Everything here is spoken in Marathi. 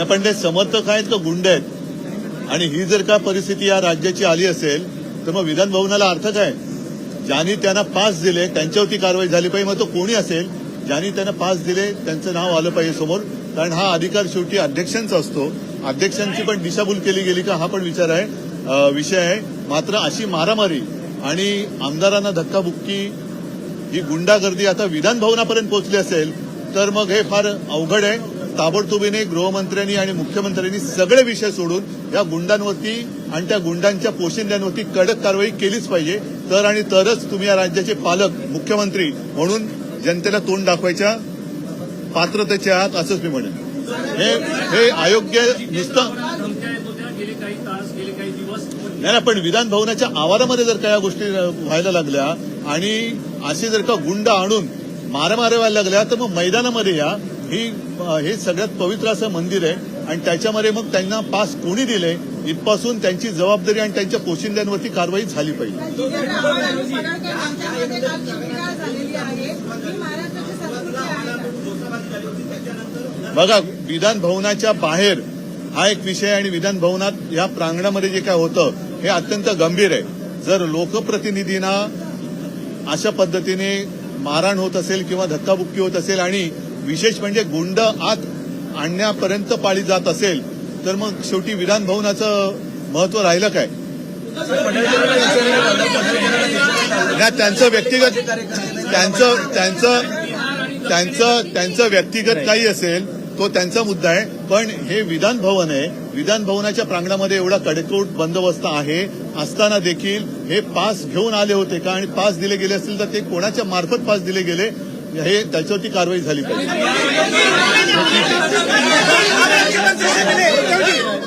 पण ते समर्थक आहेत का गुंड आहेत? आणि ही जर का परिस्थिती या राज्याची आली असेल तर मग विधान भवनाला अर्थ काय? ज्यांनी त्यांना पास दिले त्यांच्यावरती कारवाई झाली पाहिजे. मग तो कोणी असेल, ज्यांनी त्यांना पास दिले त्यांचं नाव आलं पाहिजे समोर. कारण हा अधिकार शेवटी अध्यक्षांचा असतो. अध्यक्षांची पण दिशाभूल केली गेली का हा पण विषय आहे. मात्र अशी मारामारी आणि आमदारांना धक्काबुक्की, ही गुंडागर्दी आता विधान भवनापर्यंत पोहोचली असेल तर मग हे फार अवघड आहे. ताबडतोबीने गृहमंत्र्यांनी आणि मुख्यमंत्र्यांनी सगळे विषय सोडून या गुंडांवरती आणि त्या गुंडांच्या पोशिंद्यांवरती कडक कारवाई केलीच पाहिजे. तरच तुम्ही या राज्याचे पालक मुख्यमंत्री म्हणून जनतेला तोंड दाखवायच्या पात्रतेचे आहात असंच मी म्हणेन. हे अयोग्य नुसतं नाही. पण विधान भवनाच्या आवारामध्ये जर का या गोष्टी व्हायला लागल्या आणि असे जर का गुंड आणून मारामारी व्हायला लागल्या तर मग मैदानामध्ये या. हे सगळ्यात पवित्र असं मंदिर आहे आणि त्याच्यामध्ये मग त्यांना पास कोणी दिले इथपासून त्यांची जबाबदारी आणि त्यांच्या पोशिंद्यांवरती कारवाई झाली पाहिजे. बघा, विधान भवनाच्या बाहेर हा एक विषय आणि विधान भवनात या प्रांगणामध्ये जे काय होतं हे अत्यंत गंभीर आहे. जर लोकप्रतिनिधींना अशा पद्धतीने मारहाण होत असेल किंवा धक्काबुक्की होत असेल आणि विशेष म्हणजे गुंड आत आणण्यापर्यंत पाळी जात असेल तर मग शेवटी विधान भवनाचं महत्व राहिलं काय? त्यांचं व्यक्तिगत काही असेल तो त्यांचा मुद्दा आहे. पण हे विधान भवन आहे. विधान भवनाच्या प्रांगणामध्ये एवढा कडेकोट बंदोबस्त आहे असताना देखील हे पास घेऊन आले होते का आणि पास दिले गेले असतील तर ते कोणाच्या मार्फत पास दिले गेले हे त्याच्यावरती कारवाई झाली पाहिजे.